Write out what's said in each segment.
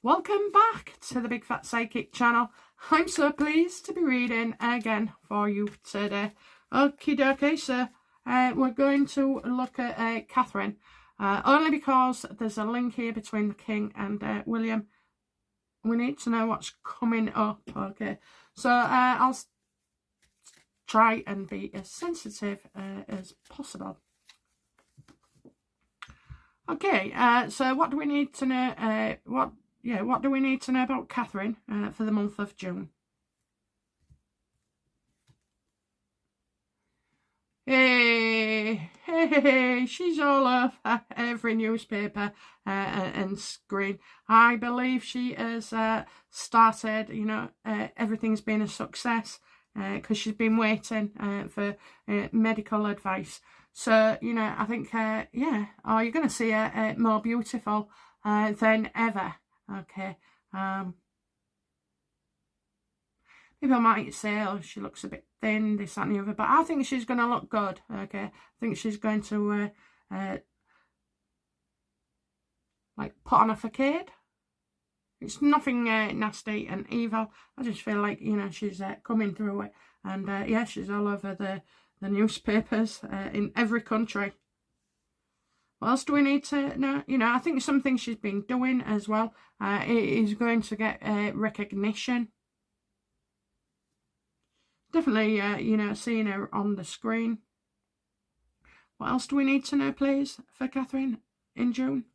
Welcome back to the Big Fat Psychic channel. I'm so pleased to be reading again for you today. Okie dokie, so we're going to look at Catherine, only because there's a link here between the King and William. We need to know what's coming up, okay? So I'll try and be as sensitive as possible. Okay, so what do we need to know? What do we need to know about Catherine for the month of June? Hey, she's all over every newspaper and screen. I believe she has started, everything's been a success because she's been waiting for medical advice. So, I think, you're going to see her more beautiful than ever. Okay. People might say, oh, she looks a bit thin, this, that and the other, but I think she's going to look good, okay? I think she's going to, put on a facade. It's nothing nasty and evil. I just feel like, she's coming through it. And, she's all over the newspapers in every country. What else do we need to know? I think something she's been doing as well is going to get recognition. Definitely, seeing her on the screen. What else do we need to know, please, for Catherine in June?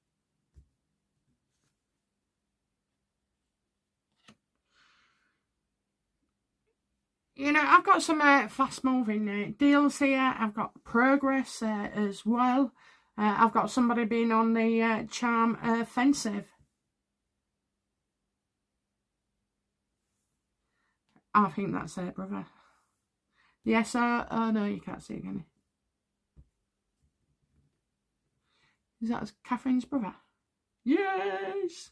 I've got some fast-moving deals here. I've got progress as well. I've got somebody being on the charm offensive. I think that's it, brother. Yes, oh no, you can't see it, can you? Is that Catherine's brother? Yes!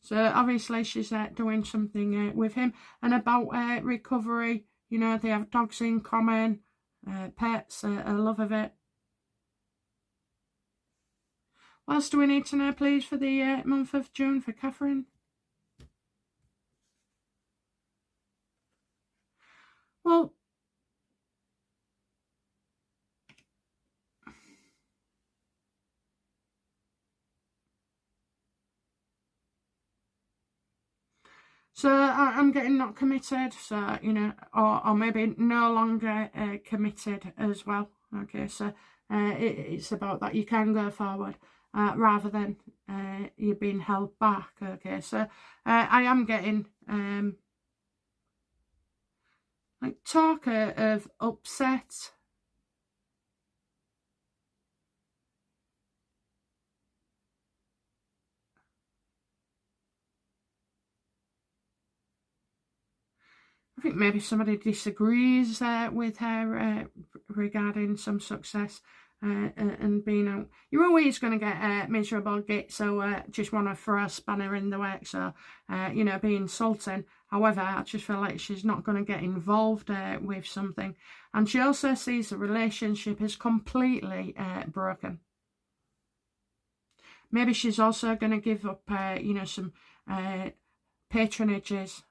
So obviously she's doing something with him. And about recovery, they have dogs in common, pets, a love of it. What else do we need to know, please, for the month of June for Catherine? Well, so I'm getting not committed, so, or maybe no longer committed as well. Okay, so it's about that you can go forward rather than you being held back. Okay, so I am getting talk of upset. I think maybe somebody disagrees with her regarding some success and being out. You're always going to get miserable git, so just want to throw a spanner in the works, so, be insulting. However, I just feel like she's not going to get involved with something. And she also sees the relationship as completely broken. Maybe she's also going to give up, some patronages.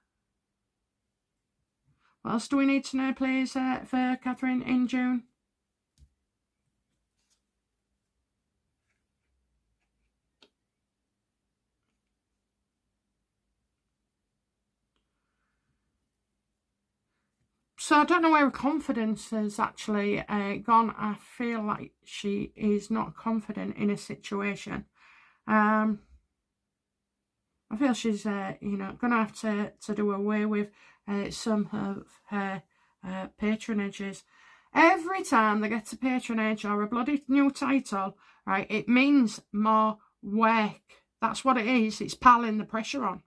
What else do we need to know, please, for Catherine in June? So I don't know where her confidence has actually gone. I feel like she is not confident in a situation. I feel she's, going to have to do away with some of her patronages. Every time they get a patronage or a bloody new title, right, it means more work. That's what it is. It's piling the pressure on.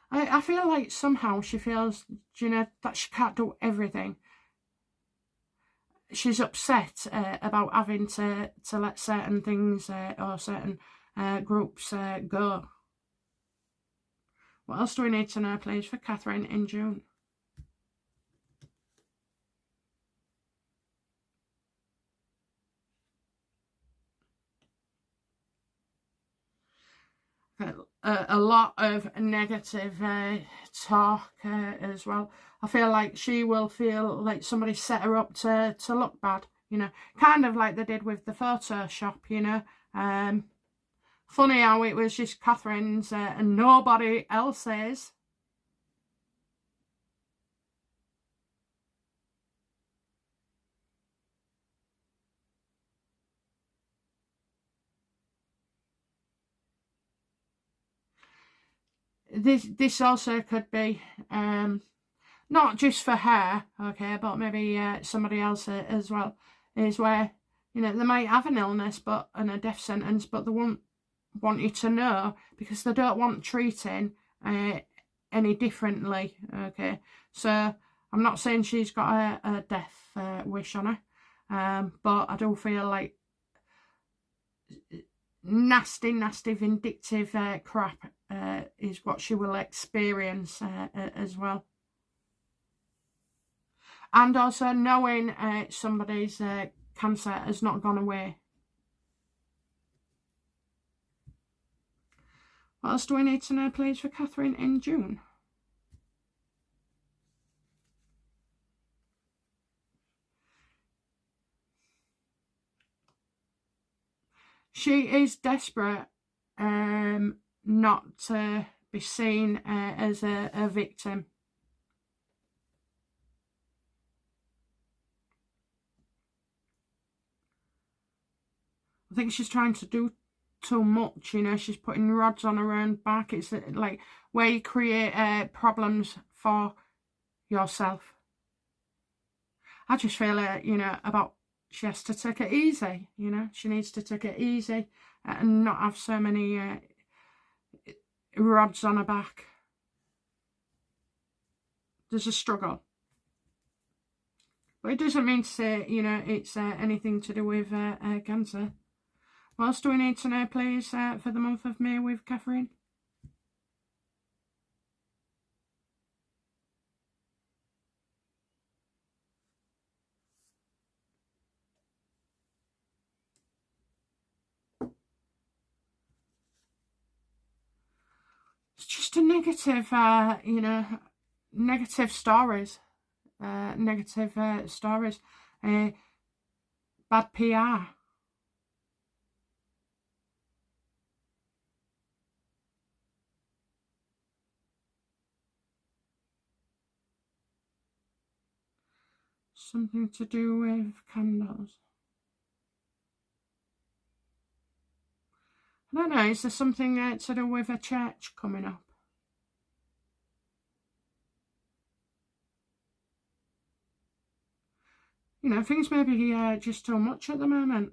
I feel like somehow she feels, that she can't do everything. She's upset about having to let certain things or certain groups go. What else do we need to know, please, for Catherine in June? a lot of negative talk as well. I feel like she will feel like somebody set her up to look bad, you know, kind of like they did with the Photoshop, you know. Funny how it was just Catherine's and nobody else's. This also could be not just for her, okay, but maybe somebody else as well, is where, you know, they might have an illness but and a death sentence, but they won't want you to know because they don't want treating any differently, okay. So I'm not saying she's got a death wish on her, but I do feel like nasty vindictive crap is what she will experience as well. And also knowing somebody's cancer has not gone away. What else do we need to know, please, for Catherine in June? She is desperate not to be seen as a victim. I think she's trying to do too much, you know. She's putting rods on her own back. It's like where you create problems for yourself. I just feel you know, about she has to take it easy, you know. She needs to take it easy and not have so many rods on her back. There's a struggle. But it doesn't mean to say, you know, it's anything to do with cancer. What else do we need to know, please, for the month of May with Catherine? It's just a negative, you know, negative stories. Negative stories. Bad PR. Something to do with candles. I don't know, is there something to do with a church coming up? You know, things may be just too much at the moment.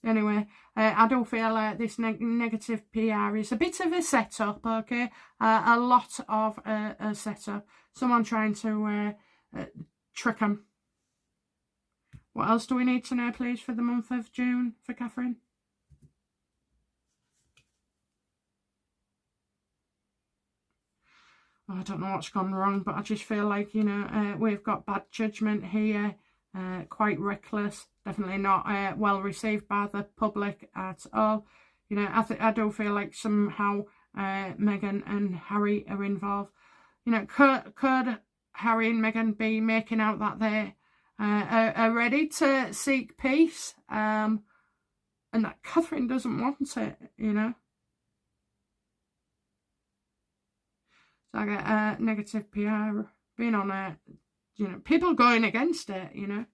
Anyway, I do feel this negative PR is a bit of a setup, okay? A lot of a setup. Someone trying to trick them. What else do we need to know, please, for the month of June for Catherine? I don't know what's gone wrong, but I just feel like, you know, we've got bad judgment here, quite reckless, definitely not well received by the public at all. You know, I do feel like somehow Meghan and Harry are involved. You know, could Harry and Meghan be making out that they are ready to seek peace, and that Catherine doesn't want it, you know? So I get negative PR being on it, you know, people going against it, you know.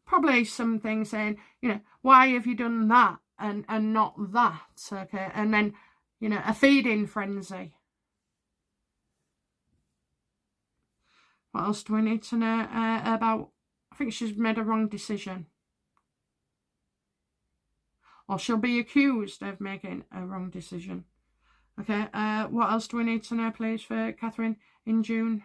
Probably some things saying, you know, why have you done that and not that, okay? And then, you know, a feeding frenzy. What else do we need to know about? I think she's made a wrong decision. Or she'll be accused of making a wrong decision. Okay, what else do we need to know, please, for Catherine in June?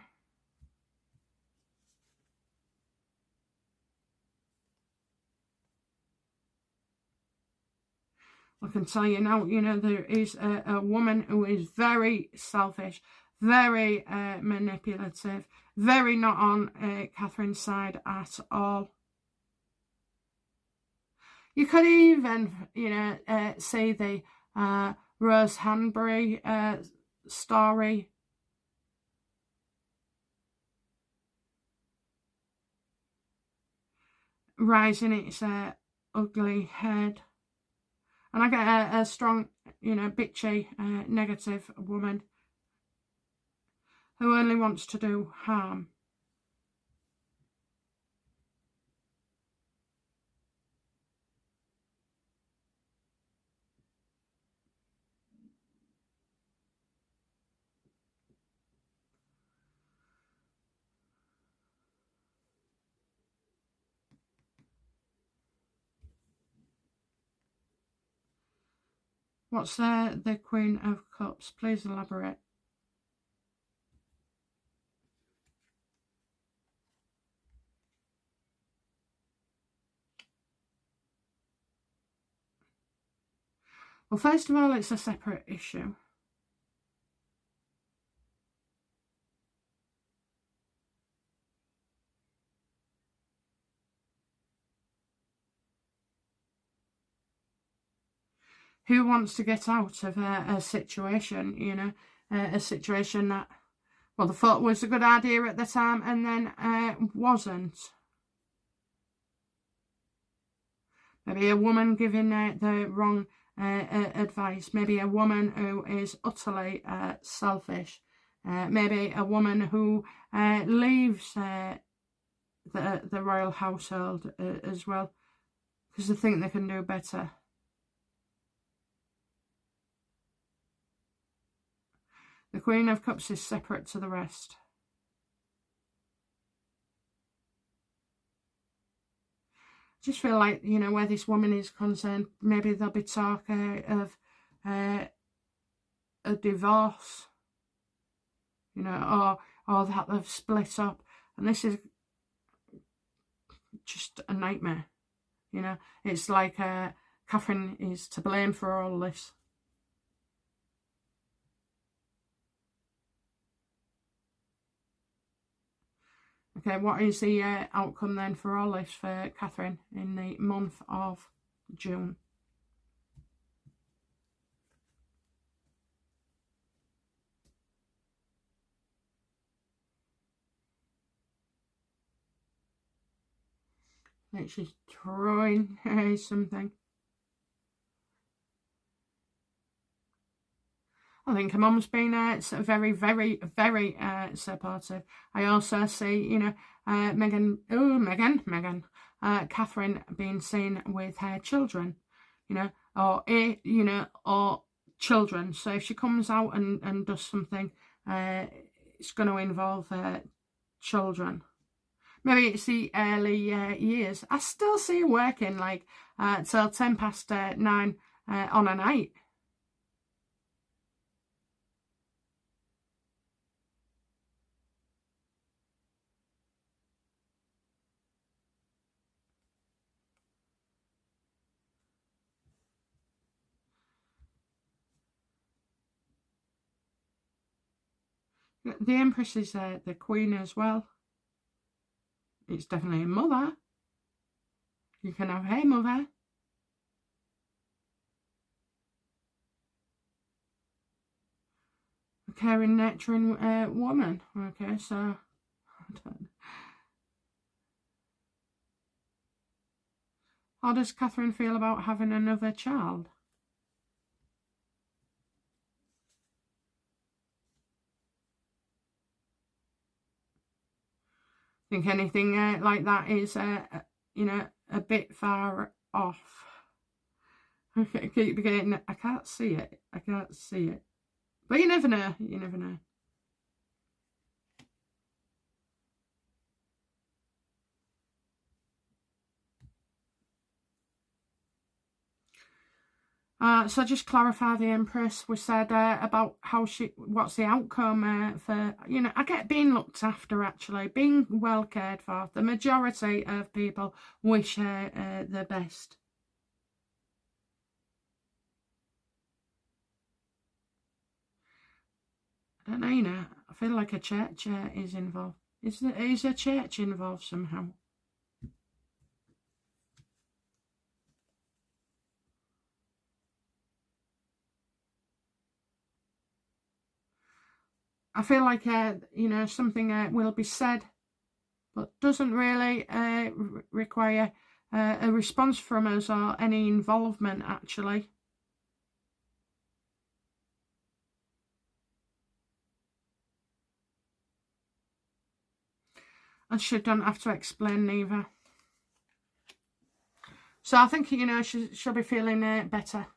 I can tell you now, you know, there is a woman who is very selfish, very manipulative, very not on Catherine's side at all. You could even, you know, say the Rose Hanbury story. Rising its ugly head. And I get a strong, bitchy, negative woman who only wants to do harm. What's the Queen of Cups? Please elaborate. Well, first of all, it's a separate issue. Who wants to get out of a situation, a situation that, well, they thought was a good idea at the time and then wasn't? Maybe a woman giving the wrong advice. Maybe a woman who is utterly selfish. Maybe a woman who leaves the royal household as well because they think they can do better. The Queen of Cups is separate to the rest. I just feel like, where this woman is concerned, maybe there'll be talk of a divorce, or that they've split up. And this is just a nightmare, It's like Catherine is to blame for all this. Okay, what is the outcome then for all this for Catherine in the month of June? I think she's throwing something. I think her mum's been very, very, very supportive. I also see, Catherine being seen with her children, or children. So if she comes out and does something, it's going to involve children. Maybe it's the early years. I still see her working till 9:10 on a night. The Empress is the Queen as well. It's definitely a mother. You can have a mother. A caring, nurturing woman. Okay, so how does Catherine feel about having another child? I think anything like that is, a bit far off. Okay, keep getting. I can't see it. I can't see it. But you never know. You never know. So just clarify the Empress. We said about what's the outcome for, I get being looked after, actually, being well cared for. The majority of people wish her the best. I don't know, I feel like a church is involved. Is a church involved somehow? I feel like, you know, something will be said, but doesn't really require a response from us or any involvement, actually. And she don't have to explain neither. So I think, you know, she'll be feeling better.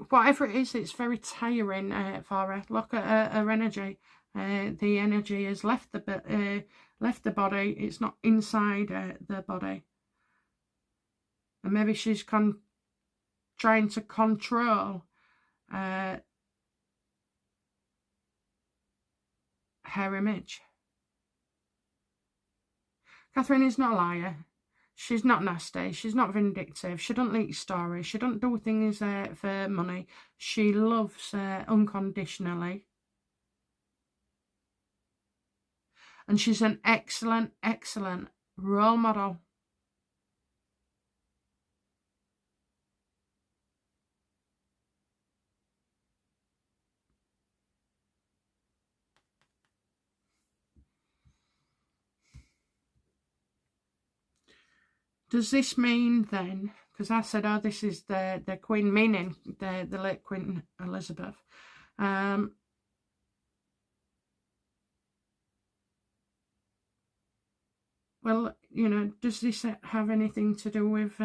Whatever it is, it's very tiring for her. Look at her energy. The energy has left the body. It's not inside the body. And maybe she's trying to control her image. Catherine is not a liar. She's not nasty. She's not vindictive. She don't leak stories. She don't do things for money. She loves unconditionally. And she's an excellent, excellent role model. Does this mean then, because I said, oh, this is the Queen, meaning the late Queen Elizabeth. Well, you know, does this have anything to do with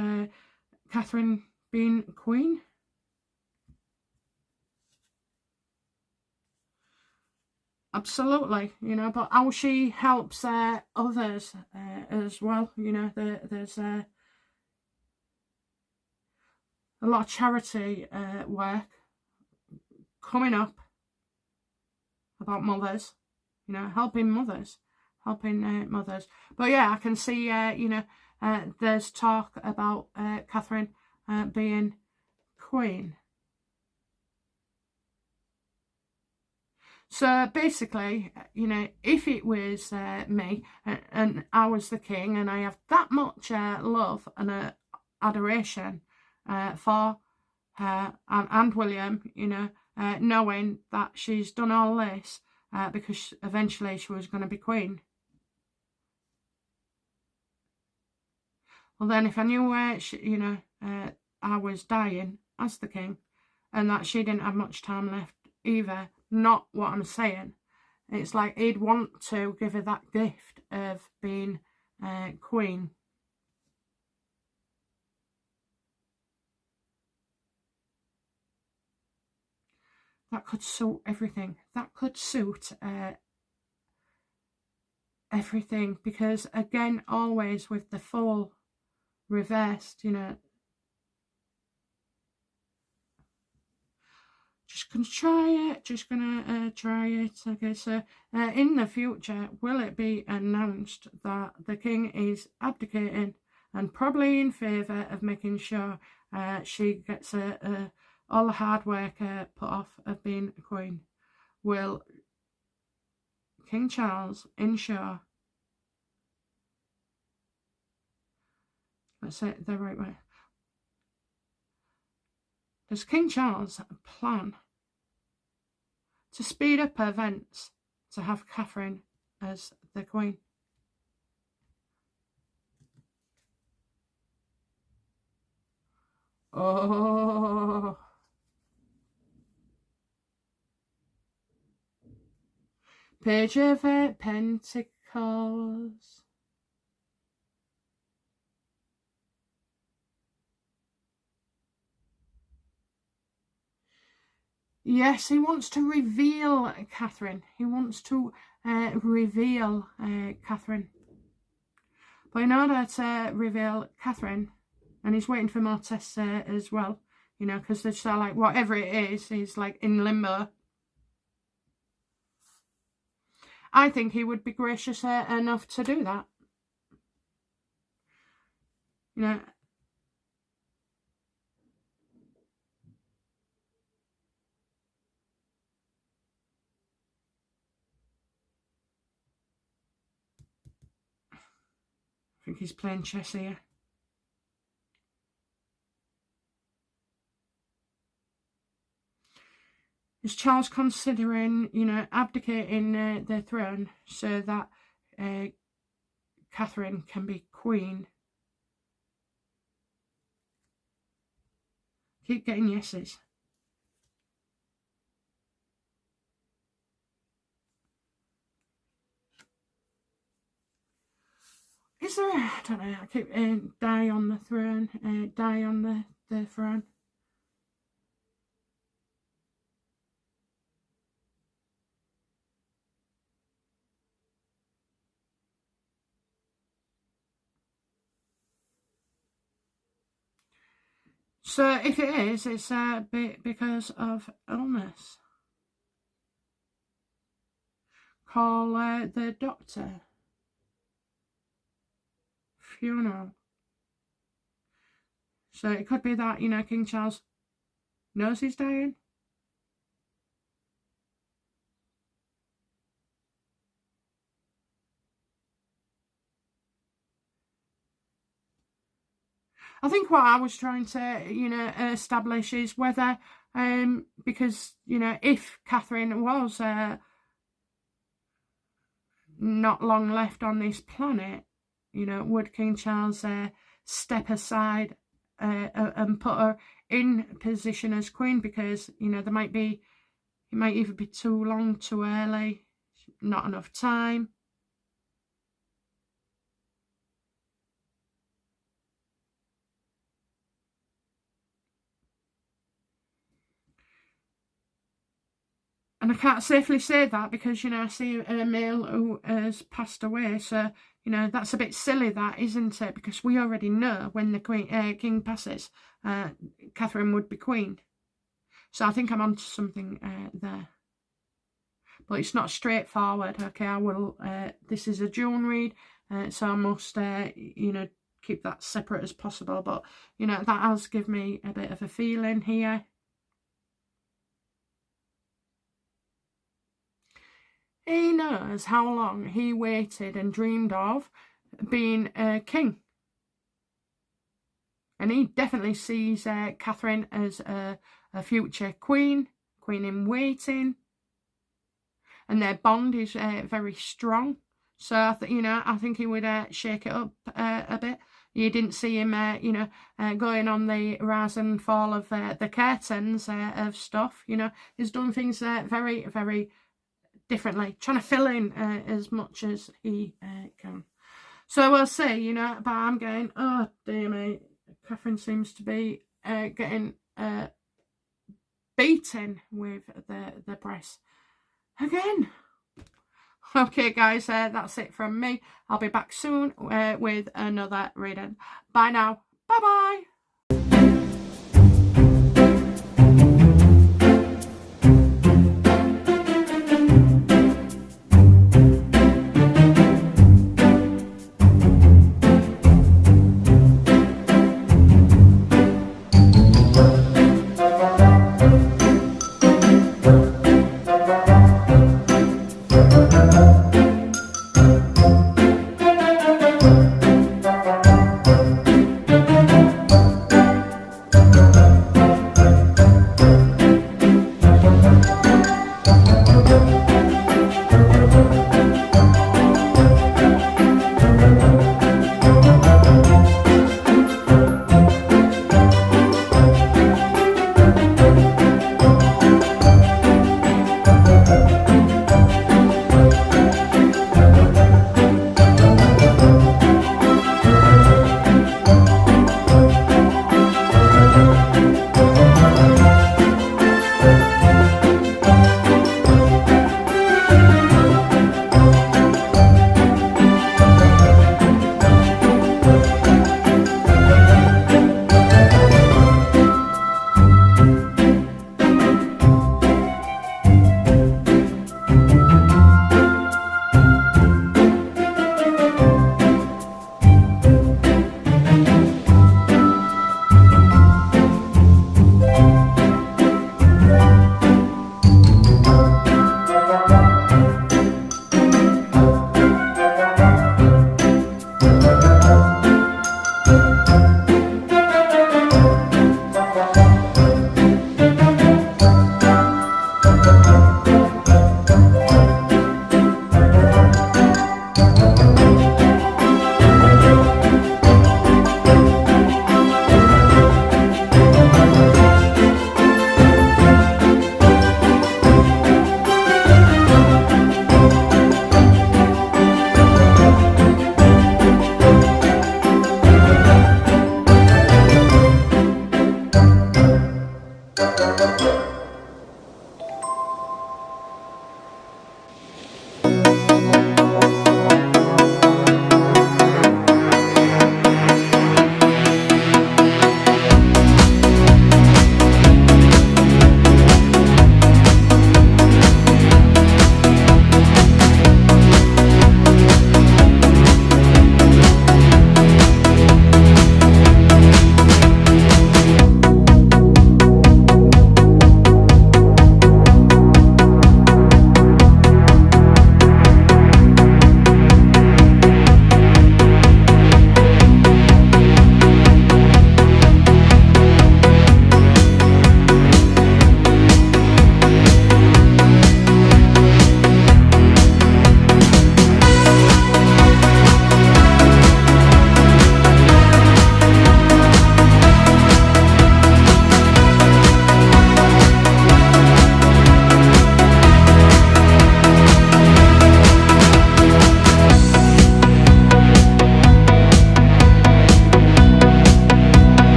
Catherine being Queen? Absolutely, you know, but how she helps others as well, you know, there's a lot of charity work coming up about mothers, you know, helping mothers. But yeah, I can see, you know, there's talk about Catherine being Queen. So basically, you know, if it was me and I was the king and I have that much love and adoration for her and William, you know, knowing that she's done all this because eventually she was going to be Queen. Well, then if I knew you know, I was dying as the king and that she didn't have much time left either, not what I'm saying. It's like he'd want to give her that gift of being Queen. That could suit everything. That could suit everything, because again, always with the full reversed, you know. Just gonna try it. Okay, so in the future, will it be announced that the king is abdicating and probably in favour of making sure she gets all the hard work put off of being a queen? Will King Charles ensure, let's say it the right way, does King Charles plan to speed up events to have Catherine as the Queen? Oh. Page of Pentacles. Yes, he wants to reveal Catherine. He wants to reveal Catherine. But in order to reveal Catherine, and he's waiting for more tests as well, you know, because they're just like, whatever it is, he's like in limbo. I think he would be gracious enough to do that. You know, I think he's playing chess here. Is Charles considering, you know, abdicating the throne so that Catherine can be queen? Keep getting yeses. Is there, I don't know, I keep die on the throne, die on the throne. So if it is, it's because of illness. Call the doctor. Funeral. So it could be that, you know, King Charles knows he's dying. I think what I was trying to, you know, establish is whether, because, you know, if Catherine was not long left on this planet, you know, would King Charles step aside and put her in position as queen? Because, you know, it might either be too long, too early, not enough time. And I can't safely say that because, you know, I see a male who has passed away. So, you know, that's a bit silly, that, isn't it? Because we already know when the king passes, Catherine would be queen. So I think I'm onto something there. But it's not straightforward. Okay, I will, this is a June read, so I must, you know, keep that separate as possible. But, you know, that has given me a bit of a feeling here. He knows how long he waited and dreamed of being a king. And he definitely sees Catherine as a future queen in waiting. And their bond is very strong. So, I think he would shake it up a bit. You didn't see him, you know, going on the rise and fall of the curtains of stuff. You know, he's done things very, very differently, trying to fill in as much as he can. So we'll see, you know, but I'm going, oh dear me, Catherine seems to be getting beaten with the press again. Okay guys, that's it from me. I'll be back soon with another reading. Bye now. Bye bye.